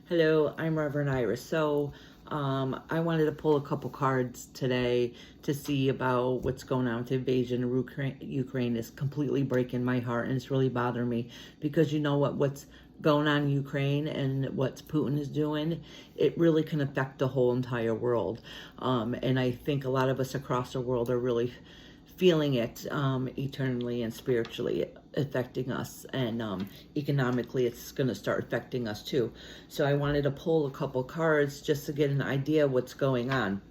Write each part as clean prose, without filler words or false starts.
Hello, I'm Reverend Iris. I wanted to pull a couple cards today to see about what's going on with the invasion of Ukraine. Is completely breaking my heart, and it's really bothering me because you know what's going on in Ukraine and what Putin is doing, it really can affect the whole entire world. And I think a lot of us across the world are really feeling it eternally and spiritually affecting us, and economically it's going to start affecting us too. So I wanted to pull a couple cards just to get an idea of what's going on.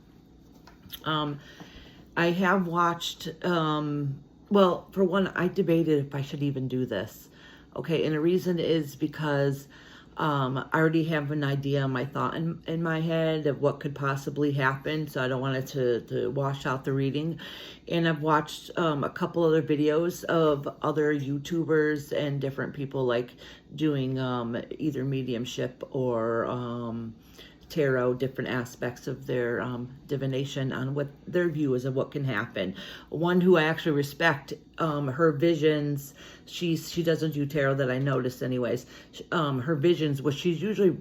I have watched, well, for one, I debated if I should even do this. Okay, and the reason is because I already have an idea, my thought in my head of what could possibly happen, so I don't want it to wash out the reading. And I've watched a couple other videos of other YouTubers and different people like doing either mediumship or tarot, different aspects of their divination on what their view is of what can happen. One who I actually respect, her visions, she doesn't do tarot that I noticed anyways. Her visions, what she's usually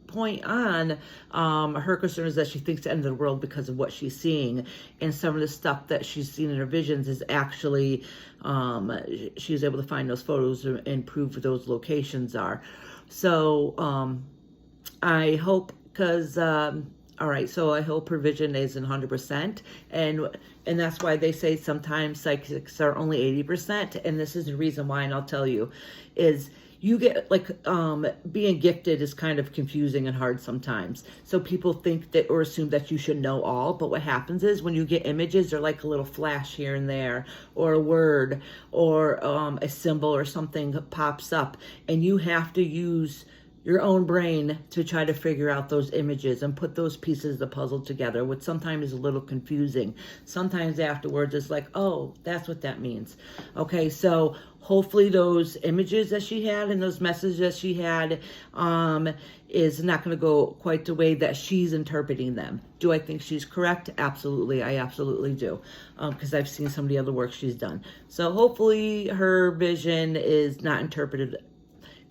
point on, her concern is that she thinks the end of the world because of what she's seeing, and some of the stuff that she's seen in her visions is actually she was able to find those photos and prove where those locations are. So I hope, because all right, so I hope her vision isn't 100%, and that's why they say sometimes psychics are only 80%, and this is the reason why, and I'll tell you, is you get like being gifted is kind of confusing and hard sometimes. So people think that or assume that you should know all, but what happens is when you get images, they're like a little flash here and there, or a word, or a symbol or something pops up, and you have to use your own brain to try to figure out those images and put those pieces of the puzzle together, which sometimes is a little confusing. Sometimes afterwards it's like, oh, that's what that means. Okay, so hopefully those images that she had and those messages that she had is not going to go quite the way that she's interpreting them. Do I think she's correct? Absolutely. I absolutely do, because I've seen some of the other work she's done. So hopefully her vision is not interpreted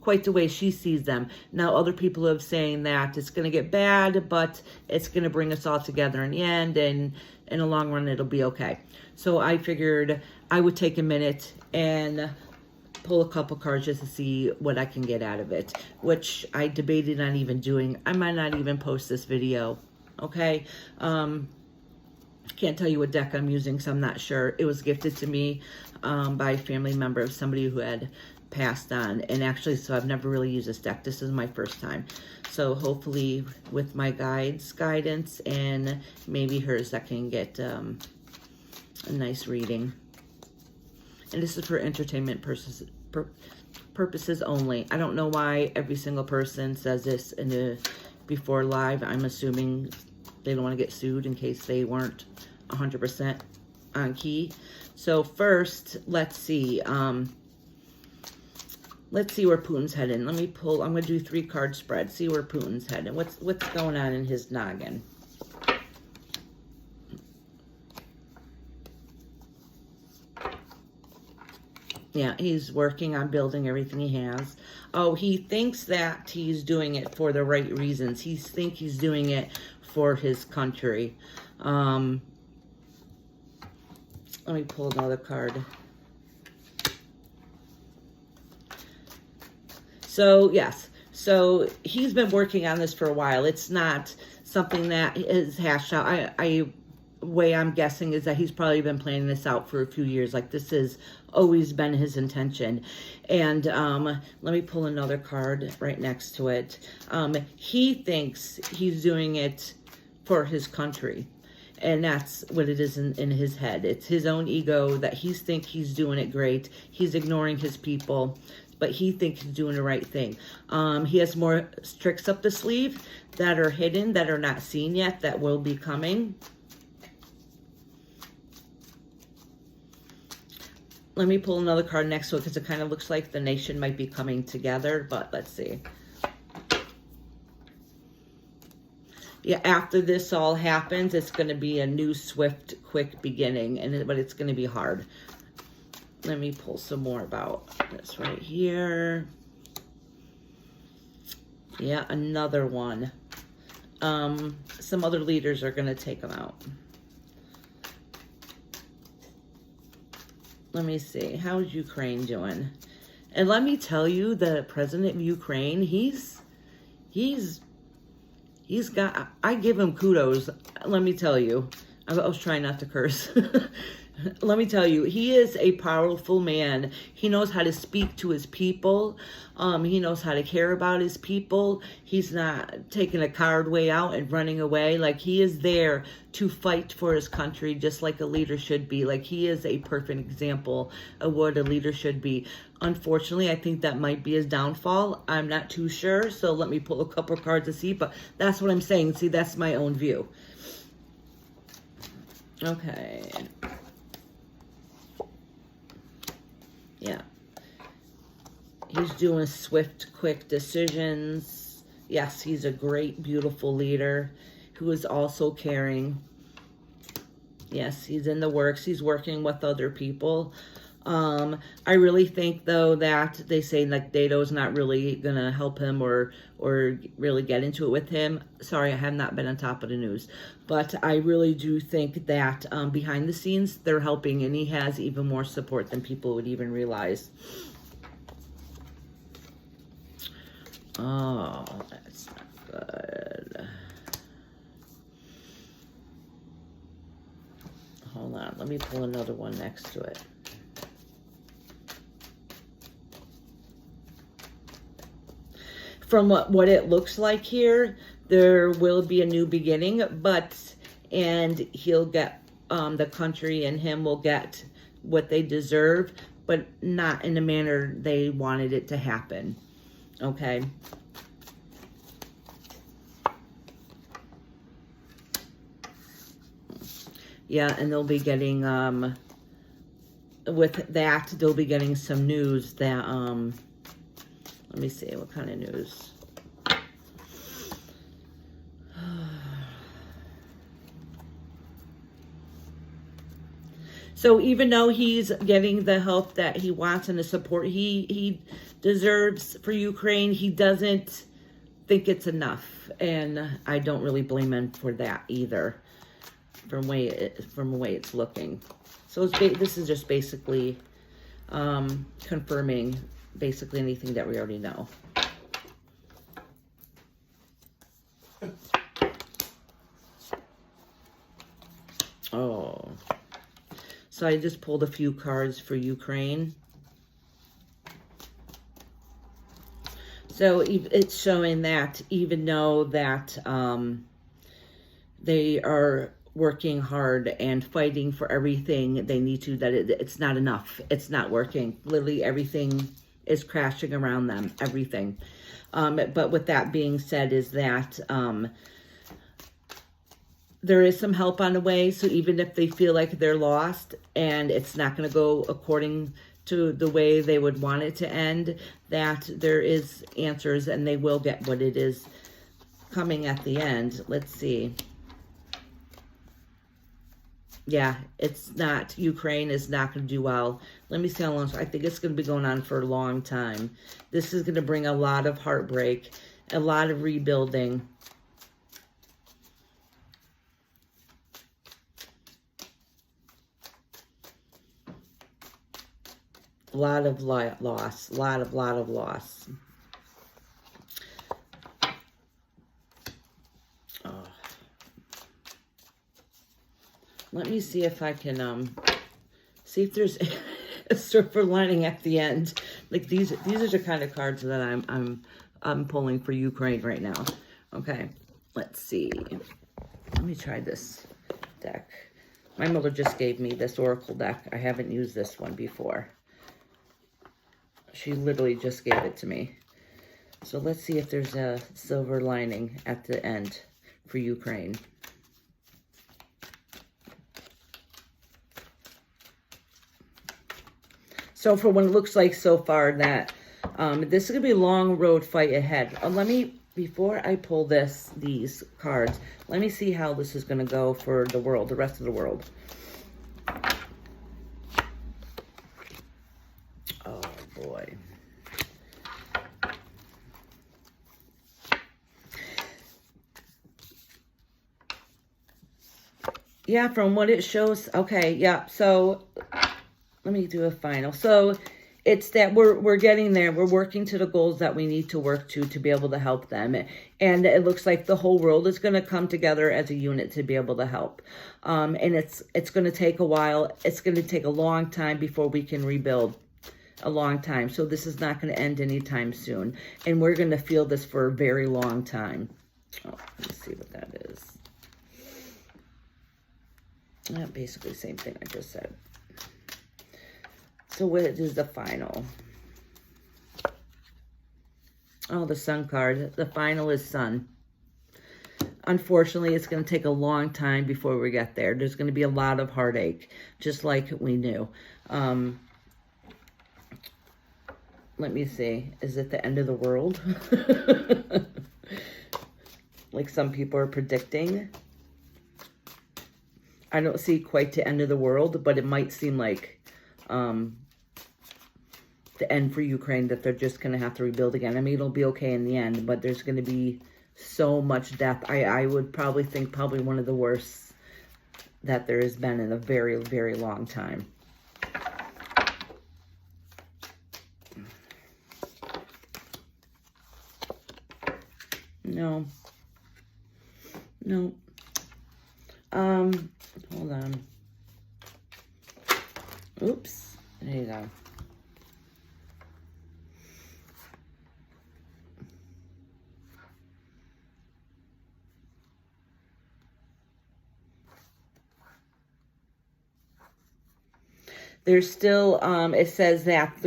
quite the way she sees them. Now, other people have saying that it's going to get bad, but it's going to bring us all together in the end, and in the long run, it'll be okay. So I figured I would take a minute and pull a couple cards just to see what I can get out of it, which I debated on even doing. I might not even post this video, okay? Can't tell you what deck I'm using, so I'm not sure. It was gifted to me by a family member of somebody who had passed on, and actually, so I've never really used this deck. This is my first time, so hopefully with my guidance and maybe hers, I can get a nice reading. And this is for entertainment purposes only. I don't know why every single person says this before live. I'm assuming they don't want to get sued in case they weren't 100% on key. So first, let's see. Let's see where Putin's heading. Let me pull. I'm going to do 3-card spread. See where Putin's heading. What's going on in his noggin? Yeah, he's working on building everything he has. Oh, he thinks that he's doing it for the right reasons. He thinks he's doing it for his country. Let me pull another card. So, yes. So, he's been working on this for a while. It's not something that is hashed out. Way I'm guessing is that he's probably been planning this out for a few years. Like, this has always been his intention. And let me pull another card right next to it. He thinks he's doing it for his country. And that's what it is in his head. It's his own ego that he thinks he's doing it great. He's ignoring his people, but he thinks he's doing the right thing. He has more tricks up the sleeve that are hidden, that are not seen yet, that will be coming. Let me pull another card next to it because it kind of looks like the nation might be coming together, but let's see. Yeah, after this all happens, it's going to be a new, swift, quick beginning, but it's going to be hard. Let me pull some more about this right here. Yeah, another one. Some other leaders are going to take them out. Let me see. How's Ukraine doing? And let me tell you, the president of Ukraine, he's got, I give him kudos. Let me tell you. I was trying not to curse. Let me tell you, he is a powerful man. He knows how to speak to his people. He knows how to care about his people. He's not taking a coward way out and running away. Like, he is there to fight for his country, just like a leader should be. Like, he is a perfect example of what a leader should be. Unfortunately, I think that might be his downfall. I'm not too sure, so let me pull a couple of cards to see, but that's what I'm saying. See, that's my own view. Okay. Yeah. He's doing swift, quick decisions. Yes, he's a great, beautiful leader who is also caring. Yes, he's in the works. He's working with other people. I really think, though, that they say, like, NATO's not really going to help him or really get into it with him. Sorry, I have not been on top of the news. But I really do think that behind the scenes, they're helping, and he has even more support than people would even realize. Oh, that's not good. Hold on, let me pull another one next to it. From what it looks like here, there will be a new beginning, and he'll get, the country and him will get what they deserve, but not in the manner they wanted it to happen. Okay. Yeah, and they'll be getting, with that, they'll be getting some news that, let me see, what kind of news? So even though he's getting the help that he wants and the support he deserves for Ukraine, he doesn't think it's enough. And I don't really blame him for that either, from the way it's looking. So this is just basically confirming basically anything that we already know. Oh. So I just pulled a few cards for Ukraine. So it's showing that even though that they are working hard and fighting for everything they need to, that it's not enough. It's not working. Literally everything is crashing around them, everything. But with that being said, is that there is some help on the way. So even if they feel like they're lost and it's not going to go according to the way they would want it to end, that there is answers and they will get what it is coming at the end. Let's see. Yeah, it's not, Ukraine is not going to do well. Let me see how long. I think it's going to be going on for a long time. This is going to bring a lot of heartbreak, a lot of rebuilding. A lot of loss, a lot of loss. Oh. Let me see if I can see if there's a silver lining at the end. Like these are the kind of cards that I'm pulling for Ukraine right now. Okay, let's see. Let me try this deck. My mother just gave me this Oracle deck. I haven't used this one before. She literally just gave it to me. So let's see if there's a silver lining at the end for Ukraine. So for what it looks like so far, that this is going to be a long road fight ahead. Let me, before I pull these cards, let me see how this is going to go for the world, the rest of the world. Oh, boy. Yeah, from what it shows. Okay, yeah. So let me do a final. So it's that we're getting there. We're working to the goals that we need to work to be able to help them. And it looks like the whole world is going to come together as a unit to be able to help. And it's going to take a while. It's going to take a long time before we can rebuild. A long time. So this is not going to end anytime soon. And we're going to feel this for a very long time. Oh, let's see what that is. Basically same thing I just said. So what is the final? Oh, the Sun card. The final is Sun. Unfortunately, it's going to take a long time before we get there. There's going to be a lot of heartache, just like we knew. Let me see. Is it the end of the world? Like some people are predicting. I don't see quite the end of the world, but it might seem like the end for Ukraine, that they're just going to have to rebuild again. I mean, it'll be okay in the end, but there's going to be so much death. I would probably think one of the worst that there has been in a very, very long time. No. No. Hold on. Oops. There you go. There's still, it says that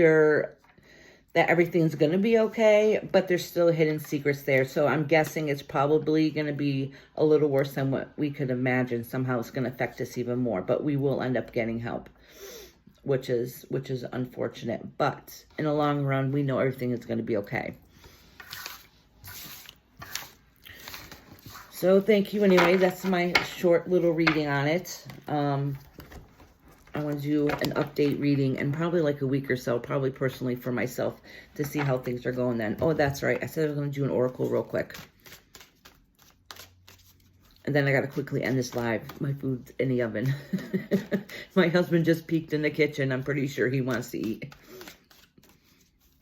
that everything's going to be okay, but there's still hidden secrets there. So I'm guessing it's probably going to be a little worse than what we could imagine. Somehow it's going to affect us even more, but we will end up getting help, which is unfortunate. But in the long run, we know everything is going to be okay. So thank you anyway. That's my short little reading on it. I want to do an update reading in probably like a week or so, probably personally for myself, to see how things are going then. Oh, that's right. I said I was going to do an oracle real quick. And then I got to quickly end this live. My food's in the oven. My husband just peeked in the kitchen. I'm pretty sure he wants to eat.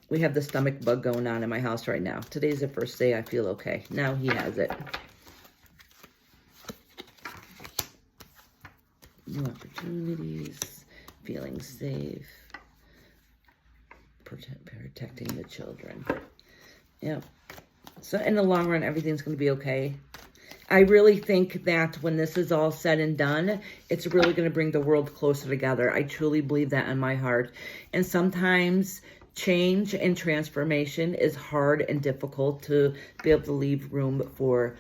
We have the stomach bug going on in my house right now. Today's the first day I feel okay. Now he has it. New opportunities, feeling safe, protecting the children. Yeah. So in the long run, everything's going to be okay. I really think that when this is all said and done, it's really going to bring the world closer together. I truly believe that in my heart. And sometimes change and transformation is hard and difficult to be able to leave room for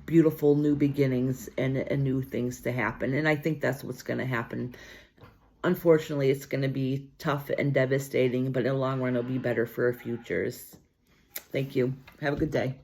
beautiful new beginnings and new things to happen. And I think that's what's going to happen. Unfortunately, it's going to be tough and devastating, but in the long run, it'll be better for our futures. Thank you. Have a good day.